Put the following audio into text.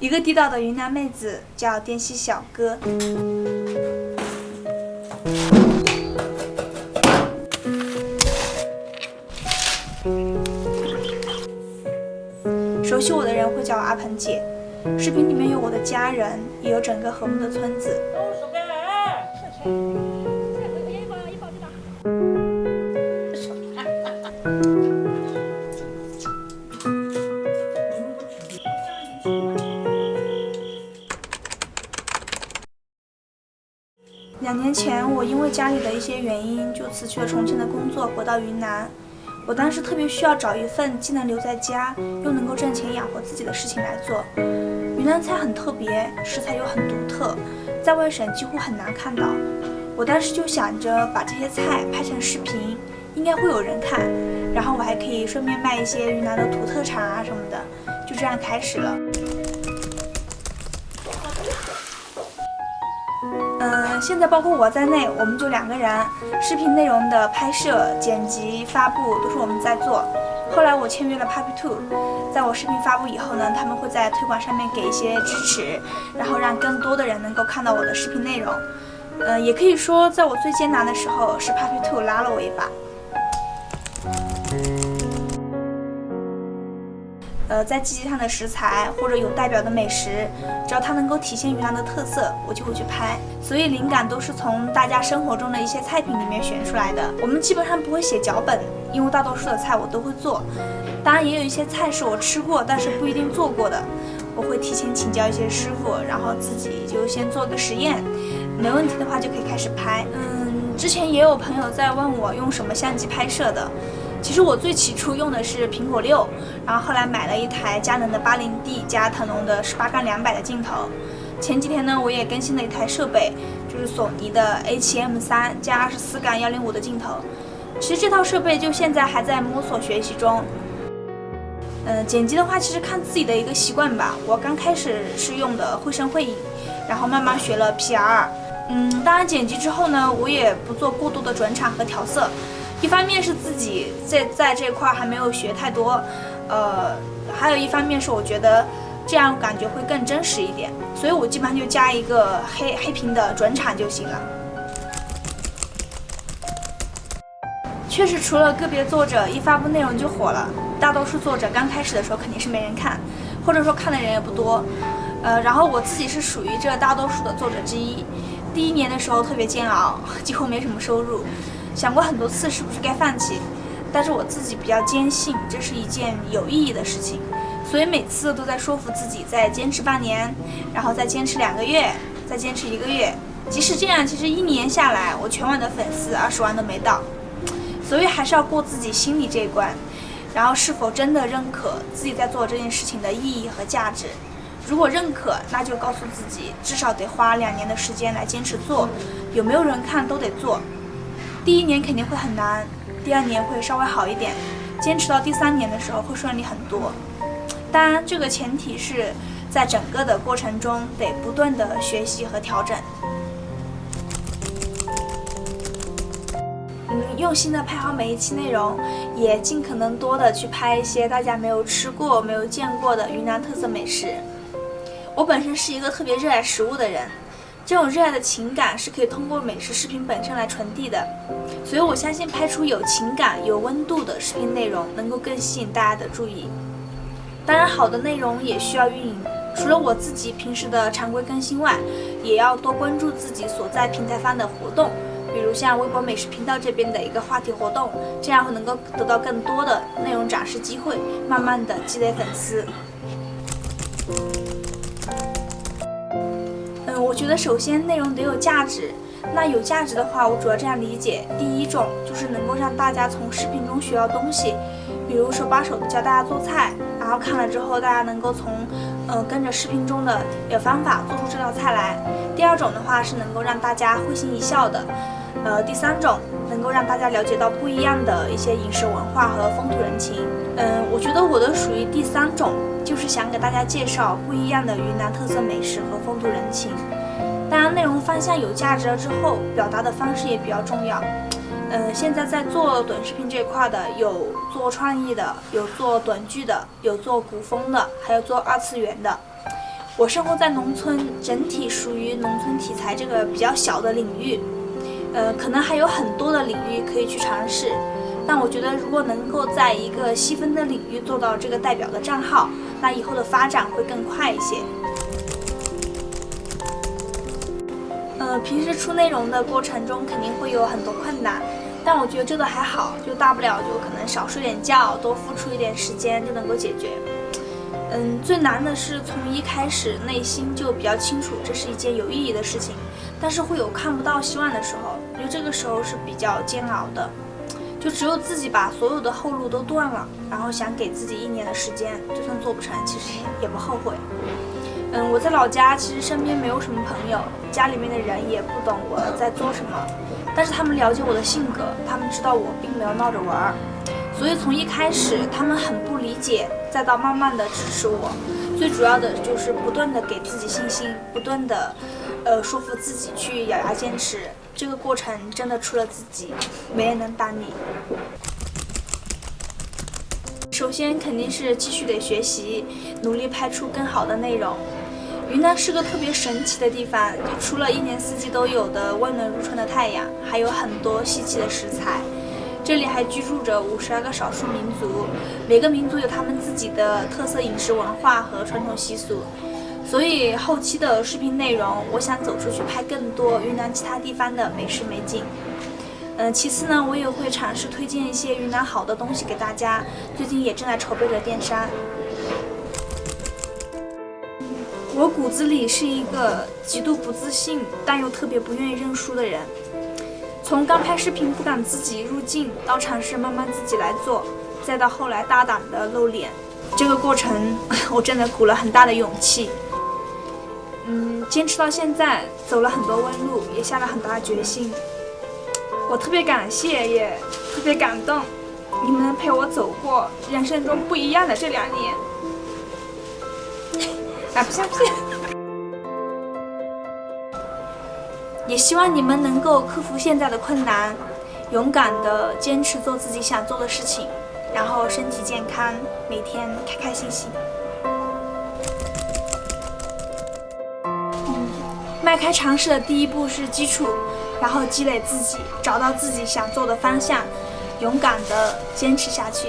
一个地道的云南妹子叫滇西小哥。熟悉我的人会叫我阿鹏姐。视频里面有我的家人，也有整个和睦的村子。2年前，我因为家里的一些原因，就辞去了重庆的工作，回到云南。我当时特别需要找一份既能留在家，又能够挣钱养活自己的事情来做。云南菜很特别，食材又很独特，在外省几乎很难看到。我当时就想着把这些菜拍成视频，应该会有人看，然后我还可以顺便卖一些云南的土特产啊什么的，就这样开始了。现在包括我在内，我们就2个人，视频内容的拍摄、剪辑、发布都是我们在做。后来我签约了 Puppy Two， 在我视频发布以后呢，他们会在推广上面给一些支持，然后让更多的人能够看到我的视频内容。也可以说，在我最艰难的时候，是 Puppy Two 拉了我一把。在季节上的食材或者有代表的美食，只要它能够体现云南的特色，我就会去拍。所以灵感都是从大家生活中的一些菜品里面选出来的。我们基本上不会写脚本，因为大多数的菜我都会做。当然也有一些菜是我吃过，但是不一定做过的，我会提前请教一些师傅，然后自己就先做个实验，没问题的话就可以开始拍。之前也有朋友在问我用什么相机拍摄的。其实我最起初用的是苹果6，然后后来买了一台佳能的80D 加腾龙的18-200的镜头。前几天呢，我也更新了一台设备，就是索尼的 A7M3 加24-105的镜头。其实这套设备就现在还在摸索学习中。剪辑的话，其实看自己的一个习惯吧。我刚开始是用的绘声绘影，然后慢慢学了 PR。当然剪辑之后呢，我也不做过多的转场和调色。一方面是自己在这块还没有学太多，还有一方面是我觉得这样感觉会更真实一点，所以我基本上就加一个黑屏的转场就行了。确实，除了个别作者一发布内容就火了，大多数作者刚开始的时候肯定是没人看，或者说看的人也不多。然后我自己是属于这大多数的作者之一。第1年的时候特别煎熬，几乎没什么收入。想过很多次是不是该放弃，但是我自己比较坚信这是一件有意义的事情，所以每次都在说服自己再坚持半年，然后再坚持2个月，再坚持1个月。即使这样，其实1年下来，我全网的粉丝20万都没到，所以还是要过自己心里这一关，然后是否真的认可自己在做这件事情的意义和价值。如果认可，那就告诉自己至少得花2年的时间来坚持做，有没有人看都得做。第1年肯定会很难，第2年会稍微好一点，坚持到第3年的时候会顺利很多。当然，这个前提是在整个的过程中得不断的学习和调整。用心的拍好每一期内容，也尽可能多的去拍一些大家没有吃过、没有见过的云南特色美食。我本身是一个特别热爱食物的人。这种热爱的情感是可以通过美食视频本身来传递的，所以我相信拍出有情感、有温度的视频内容能够更吸引大家的注意。当然，好的内容也需要运营，除了我自己平时的常规更新外，也要多关注自己所在平台方的活动，比如像微博美食频道这边的一个话题活动，这样会能够得到更多的内容展示机会，慢慢的积累粉丝。我觉得首先内容得有价值。那有价值的话，我主要这样理解：第一种就是能够让大家从视频中学到东西，比如手把手的教大家做菜，然后看了之后大家能够从跟着视频中的方法做出这道菜来。第2种的话是能够让大家会心一笑的。第3种能够让大家了解到不一样的一些饮食文化和风土人情。我觉得我的属于第3种，就是想给大家介绍不一样的云南特色美食和风土人情。当然，内容方向有价值了之后，表达的方式也比较重要。现在在做短视频这块的，有做创意的，有做短剧的，有做古风的，还有做2次元的。我生活在农村，整体属于农村题材这个比较小的领域，可能还有很多的领域可以去尝试。但我觉得，如果能够在一个细分的领域做到这个代表的账号，那以后的发展会更快一些。平时出内容的过程中肯定会有很多困难，但我觉得这个还好，就大不了就可能少睡点觉，多付出一点时间就能够解决。最难的是从一开始内心就比较清楚这是一件有意义的事情，但是会有看不到希望的时候，我觉得这个时候是比较煎熬的。就只有自己把所有的后路都断了，然后想给自己1年的时间，就算做不成，其实也不后悔。我在老家其实身边没有什么朋友，家里面的人也不懂我在做什么，但是他们了解我的性格，他们知道我并没有闹着玩儿，所以从一开始他们很不理解，再到慢慢的支持我。最主要的就是不断的给自己信心，不断的说服自己去咬牙坚持。这个过程真的除了自己，没人能帮你。首先肯定是继续得学习，努力拍出更好的内容。云南是个特别神奇的地方，就除了1年4季都有的温暖如春的太阳，还有很多稀奇的食材。这里还居住着52个少数民族，每个民族有他们自己的特色饮食文化和传统习俗。所以后期的视频内容，我想走出去拍更多云南其他地方的美食美景。其次呢，我也会尝试推荐一些云南好的东西给大家，最近也正在筹备着电商。我骨子里是一个极度不自信，但又特别不愿意认输的人。从刚拍视频不敢自己入镜，到尝试慢慢自己来做，再到后来大胆的露脸，这个过程我真的鼓了很大的勇气。坚持到现在，走了很多弯路，也下了很大的决心。我特别感谢，也特别感动，你们陪我走过人生中不一样的这2年。不下去。也希望你们能够克服现在的困难，勇敢的坚持做自己想做的事情，然后身体健康，每天开开心心。迈开尝试的第一步是基础，然后积累自己，找到自己想做的方向，勇敢的坚持下去。